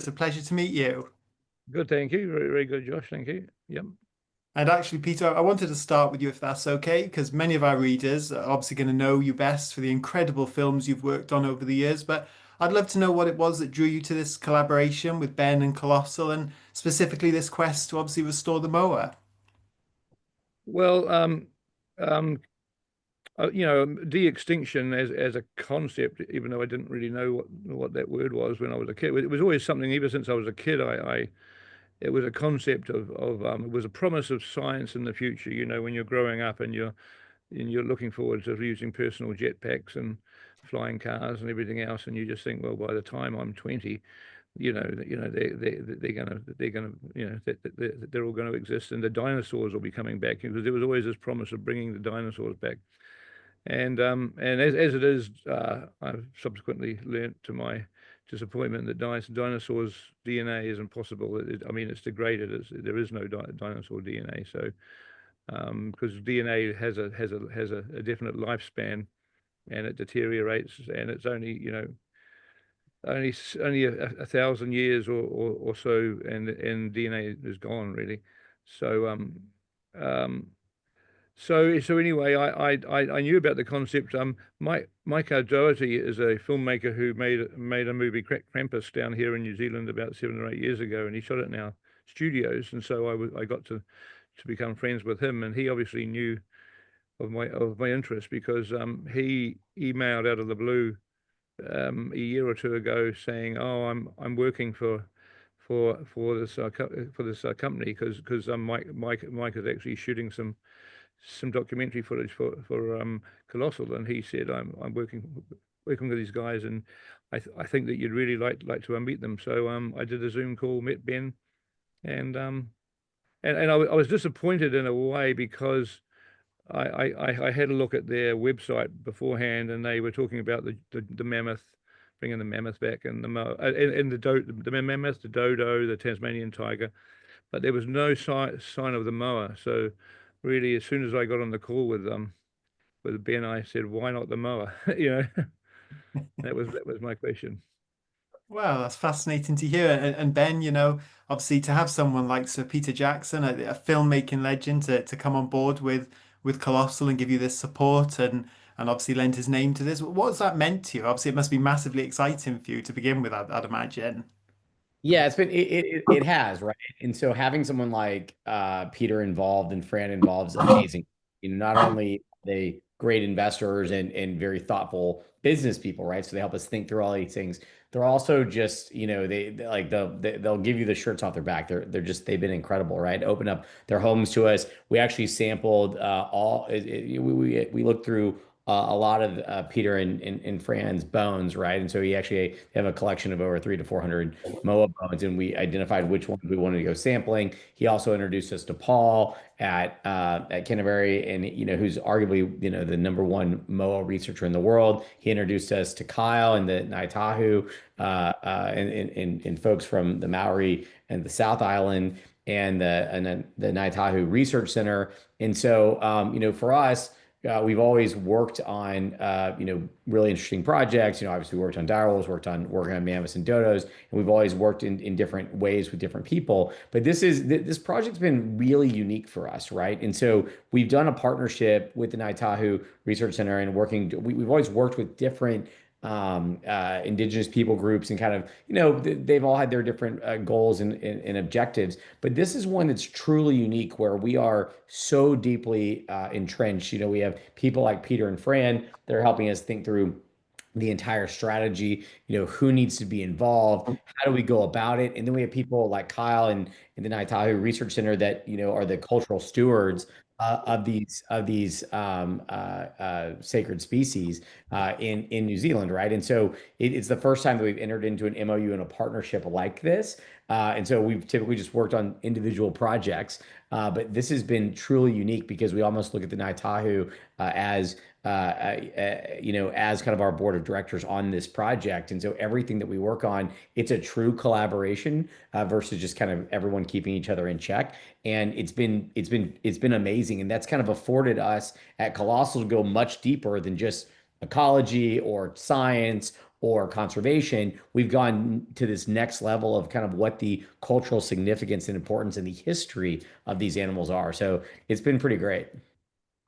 It's a pleasure to meet you. Good, thank you. Very, very good, Josh. Thank you. Yep. And actually, Peter, I wanted to start with you if that's okay, because many of our readers are obviously going to know you best for the incredible films you've worked on over the years. But I'd love to know what it was that drew you to this collaboration with Ben and Colossal, and specifically this quest to obviously restore the moa. Well, um, de-extinction as a concept, even though I didn't really know what that word was when I was a kid, it was always something. Ever since I was a kid, I it was a concept of it was a promise of science in the future. When you're growing up and you're looking forward to using personal jetpacks and flying cars and everything else, and you just think, well, by the time I'm 20. They're gonna they're all going to exist, and the dinosaurs will be coming back, because there was always this promise of bringing the dinosaurs back. And as it is, I've subsequently learnt to my disappointment that dinosaurs' DNA is impossible. I mean, it's degraded. There is no dinosaur DNA. So because DNA has a definite lifespan, and it deteriorates, and it's only a thousand years or so, and DNA is gone, really. So um so anyway, I knew about the concept. Mike Doherty is a filmmaker who made a movie, Krampus, down here in New Zealand about 7 or 8 years ago, and he shot it in our studios. And so I got to become friends with him, and he obviously knew of my interest, because he emailed out of the blue a year or two ago, saying, "Oh, I'm working for this company, because Mike is actually shooting some documentary footage for Colossal," and he said, I'm working with these guys, and I think that you'd really like to meet them." So I did a Zoom call, met Ben, and I was disappointed in a way, because I had a look at their website beforehand, and they were talking about the mammoth, bringing the mammoth back, and the mammoth, the dodo, the Tasmanian tiger, but there was no sign of the moa. So really, as soon as I got on the call with Ben, I said, "Why not the moa?" That was my question. Wow, that's fascinating to hear. And Ben, obviously to have someone like Sir Peter Jackson, a filmmaking legend, to come on board with Colossal and give you this support and obviously lend his name to this. What's that meant to you? Obviously, it must be massively exciting for you to begin with, I'd imagine. Yeah, it has, right? And so having someone like Peter involved and Fran involved is amazing. Not only are they great investors and very thoughtful business people, right? So they help us think through all these things. They're also just, they like they'll give you the shirts off their back. They've been incredible, right? Open up their homes to us. We actually sampled we looked through a lot of Peter and Fran's bones, right? And so they have a collection of over 300 to 400 Moa bones, and we identified which ones we wanted to go sampling. He also introduced us to Paul at Canterbury, and who's arguably the number one Moa researcher in the world. He introduced us to Kyle and the Ngāi Tahu, and folks from the Maori and the South Island, and the Ngāi Tahu Research Center. And so for us, we've always worked on really interesting projects. Obviously we worked on direwolves, working on mammoths and dodos, and we've always worked in different ways with different people. But this project's been really unique for us, right? And so we've done a partnership with the Ngāi Tahu Research Center, and we've always worked with different indigenous people groups, and kind of they've all had their different goals and objectives, but this is one that's truly unique, where we are so deeply entrenched. We have people like Peter and Fran that are helping us think through the entire strategy, who needs to be involved, how do we go about it, and then we have people like Kyle and the Ngāi Tahu Research Center that are the cultural stewards of these sacred species in New Zealand, right? And so it's the first time that we've entered into an MOU and a partnership like this. And so we've typically just worked on individual projects, but this has been truly unique, because we almost look at the Ngāi Tahu as kind of our board of directors on this project. And so everything that we work on, it's a true collaboration versus just kind of everyone keeping each other in check. And it's been amazing, and that's kind of afforded us at Colossal to go much deeper than just ecology or science or conservation. We've gone to this next level of kind of what the cultural significance and importance and the history of these animals are. So it's been pretty great.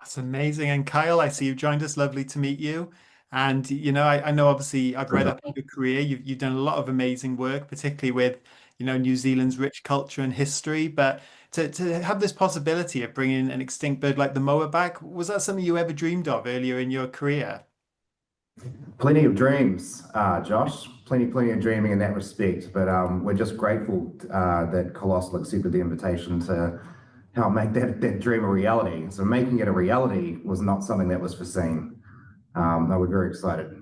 That's amazing. And Kyle, I see you've joined us. Lovely to meet you. And I know obviously I've read up on your career. You've done a lot of amazing work, particularly with, New Zealand's rich culture and history. But to have this possibility of bringing an extinct bird like the moa back, was that something you ever dreamed of earlier in your career? Plenty of dreams, Josh. Plenty of dreaming in that respect. But we're just grateful that Colossal accepted the invitation to help make that dream a reality. So making it a reality was not something that was foreseen. No, we're very excited.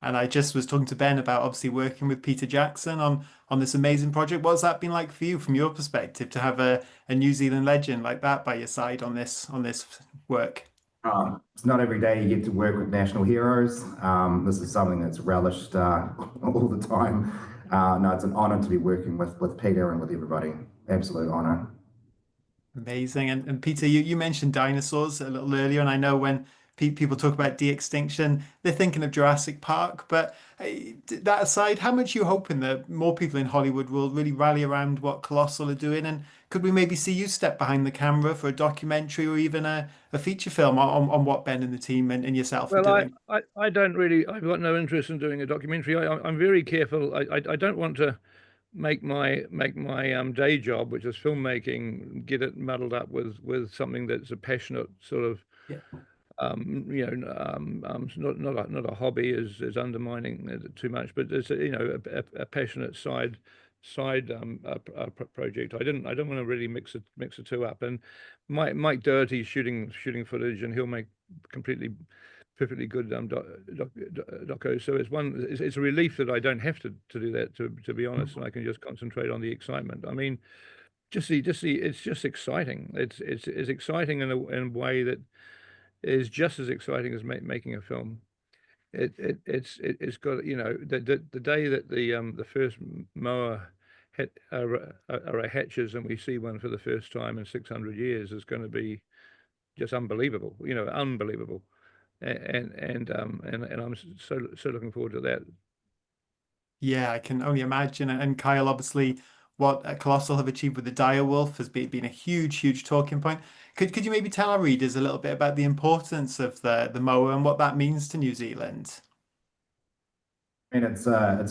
And I just was talking to Ben about obviously working with Peter Jackson on this amazing project. What's that been like for you from your perspective to have a New Zealand legend like that by your side on this work? It's not every day you get to work with national heroes. This is something that's relished all the time. No, it's an honor to be working with Peter and with everybody. Absolute honor. Amazing. And Peter, you mentioned dinosaurs a little earlier, and I know when people talk about de-extinction, they're thinking of Jurassic Park. But that aside, how much are you hoping that more people in Hollywood will really rally around what Colossal are doing? And could we maybe see you step behind the camera for a documentary or even a feature film on what Ben and the team and yourself are Well, doing? I don't really, I've got no interest in doing a documentary. I'm very careful. I don't want to make my day job, which is filmmaking, get it muddled up with something that's a passionate sort of Yeah. not a hobby is undermining it too much, but it's a passionate side project. I don't want to really mix the two up. And Mike Doherty's shooting footage, and he'll make completely perfectly good doco. So it's a relief that I don't have to do that, to be honest, and I can just concentrate on the excitement. I mean, it's just exciting. It's exciting in a way that is just as exciting as making a film. It's got, the day that the first moa array hatches and we see one for the first time in 600 years is going to be just unbelievable, unbelievable. And I'm so looking forward to that. Yeah, I can only imagine. And Kyle, obviously, what Colossal have achieved with the dire wolf has been a huge talking point. Could you maybe tell our readers a little bit about the importance of the moa and what that means to New Zealand? And it's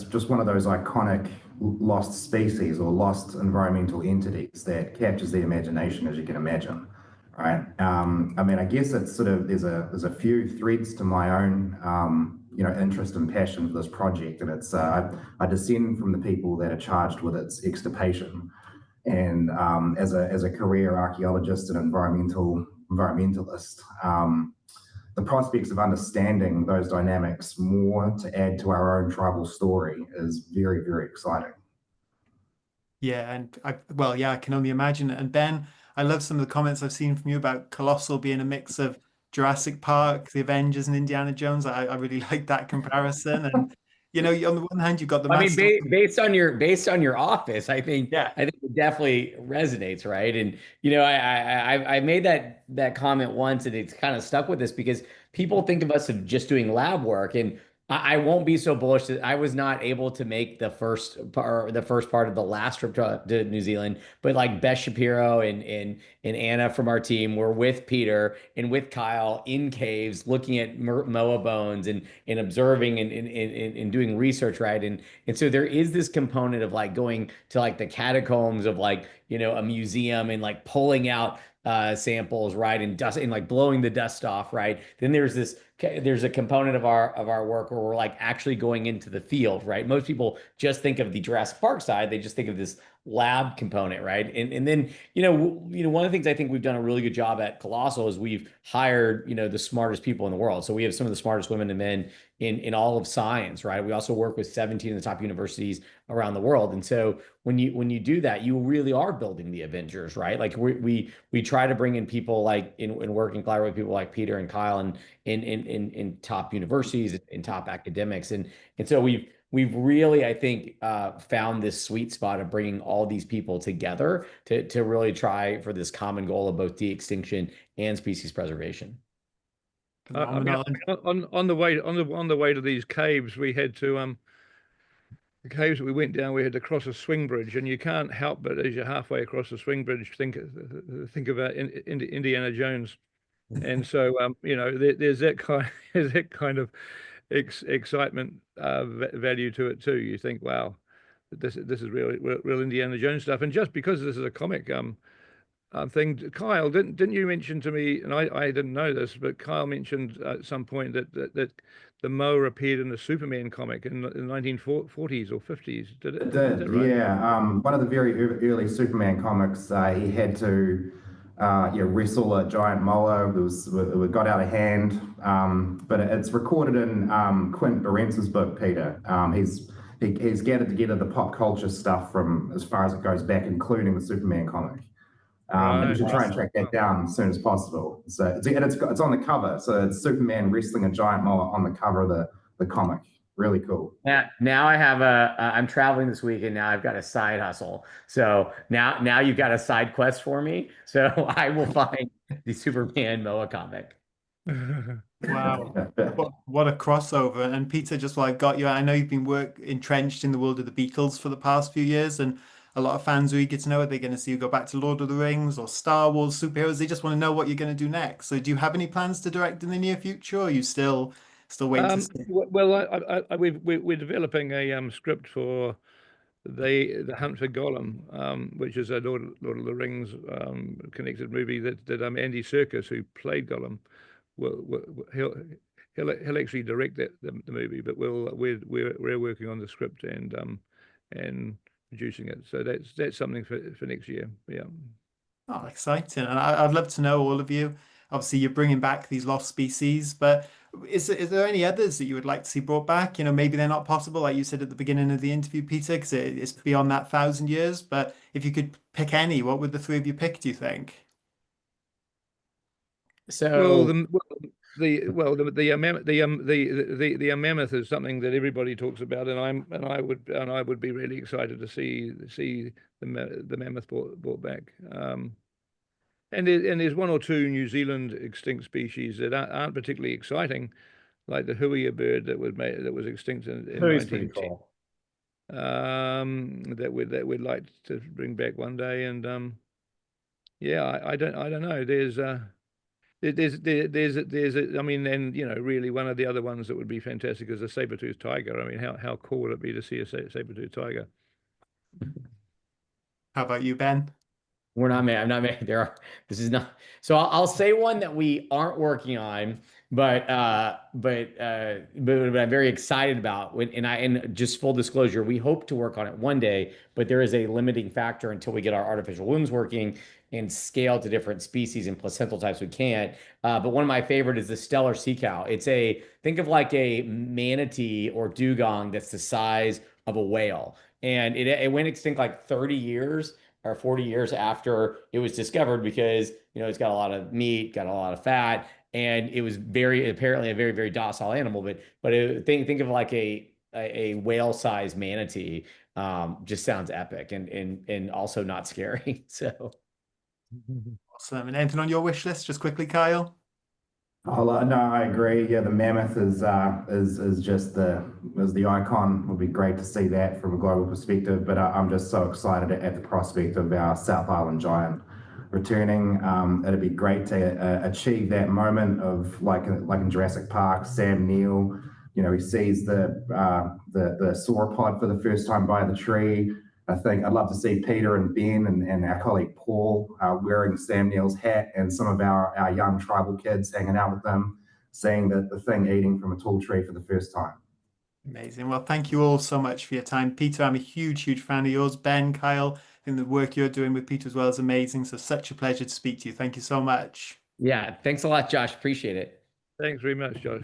just one of those iconic lost species or lost environmental entities that captures the imagination, as you can imagine, right? I mean, I guess it's sort of there's a few threads to my own interest and passion for this project, and it's I descend from the people that are charged with its extirpation, and as a career archaeologist and environmentalist. The prospects of understanding those dynamics more to add to our own tribal story is very exciting. Yeah, and I can only imagine. And Ben, I love some of the comments I've seen from you about Colossal being a mix of Jurassic Park, The Avengers, and Indiana Jones. I really like that comparison. And on the one hand, you've got the I mean, master. based on your office, I think Yeah. it definitely resonates, right? And I made that comment once, and it's kind of stuck with us because people think of us of just doing lab work, and I won't be so bullish that I was not able to make the first part of the last trip to New Zealand, but like Beth Shapiro and Anna from our team were with Peter and with Kyle in caves looking at moa bones and observing and doing research, right? And so there is this component of like going to like the catacombs of like, a museum and like pulling out samples, right? And dust and like blowing the dust off, right? Then there's a component of our work where we're like actually going into the field, right? Most people just think of the Jurassic Park side, they just think of this lab component, right? And then one of the things I think we've done a really good job at Colossal is we've hired the smartest people in the world. So we have some of the smartest women and men in all of science, right? We also work with 17 of the top universities around the world. And so when you do that, you really are building the Avengers, right? Like we try to bring in people like in work and collaborate with people like Peter and Kyle and in top universities, in top academics. And so we've really, I think, found this sweet spot of bringing all these people together to really try for this common goal of both de-extinction and species preservation. I mean, Phenomenal. on the way on the way to these caves, we had to the caves that we went down, we had to cross a swing bridge, and you can't help but as you're halfway across the swing bridge think about Indiana Jones. And so there's that kind there's that kind of excitement value to it too. You think, wow, this is real Indiana Jones stuff. And just because this is a comic thing, Kyle, didn't you mention to me, and I didn't know this, but Kyle mentioned at some point that the Moa appeared in the Superman comic in the 1940s or 50s. It Is that did, right? yeah. One of the very early Superman comics, he had to wrestle a giant moa. It got out of hand, but it's recorded in Quint Barentz's book, Peter. He's gathered together the pop culture stuff from as far as it goes back, including the Superman comic. Right. You should try and track that down as soon as possible. So it's on the cover. So it's Superman wrestling a giant moa on the cover of the comic. Really cool. Now I have I'm traveling this week and now I've got a side hustle. So now you've got a side quest for me. So I will find the Superman Moa comic. Wow. What a crossover. And Peter, just while I've got you, I know you've been entrenched in the world of the Beatles for the past few years, and a lot of fans are eager to know, are they going to see you go back to Lord of the Rings or Star Wars superheroes? They just want to know what you're going to do next. So do you have any plans to direct in the near future, or are you still waiting to see? Well, we're developing a script for the Hunt for Gollum, which is a Lord of the Rings connected movie that Andy Serkis, who played Gollum, he'll actually direct the movie, but we're working on the script and producing it. So that's something for next year. Yeah. Oh, exciting. And I'd love to know all of you. Obviously, you're bringing back these lost species, but is there any others that you would like to see brought back? Maybe they're not possible, like you said at the beginning of the interview, Peter, because it's beyond that 1,000 years. But if you could pick any, what would the three of you pick, do you think? Well, So the mammoth is something that everybody talks about, and I would be really excited to see the mammoth brought back. And there's one or two New Zealand extinct species that aren't particularly exciting, like the huia bird that was extinct in Louis is pretty 1910. cool. That we'd like to bring back one day, and yeah, I don't know. I mean, and really one of the other ones that would be fantastic is a saber-toothed tiger. I mean, how cool would it be to see a saber-toothed tiger? How about you, Ben? We're not mad. I'm not mad. This is not. So I'll say one that we aren't working on, but I'm very excited about. And just full disclosure, we hope to work on it one day, but there is a limiting factor until we get our artificial wounds working and scale to different species and placental types. We can't. But one of my favorite is the stellar sea cow. Think of like a manatee or dugong that's the size of a whale, and it went extinct like 30 years or 40 years after it was discovered because it's got a lot of meat, got a lot of fat, and it was apparently a very, very docile animal. But think of like a whale-sized manatee. Just sounds epic and also not scary. So Awesome. And anything on your wish list, just quickly, Kyle? Oh, no, I agree. Yeah, the mammoth is just the icon. It would be great to see that from a global perspective. But I'm just so excited at the prospect of our South Island giant returning. It'd be great to achieve that moment of like in Jurassic Park, Sam Neill. He sees the sauropod for the first time by the tree. I think I'd love to see Peter and Ben and our colleague Paul wearing Sam Neill's hat, and some of our young tribal kids hanging out with them, seeing the thing eating from a tall tree for the first time. Amazing. Well, thank you all so much for your time. Peter, I'm a huge, huge fan of yours. Ben, Kyle, I think the work you're doing with Peter as well is amazing. So such a pleasure to speak to you. Thank you so much. yeah, thanks a lot, Josh. Appreciate it. Thanks very much, Josh.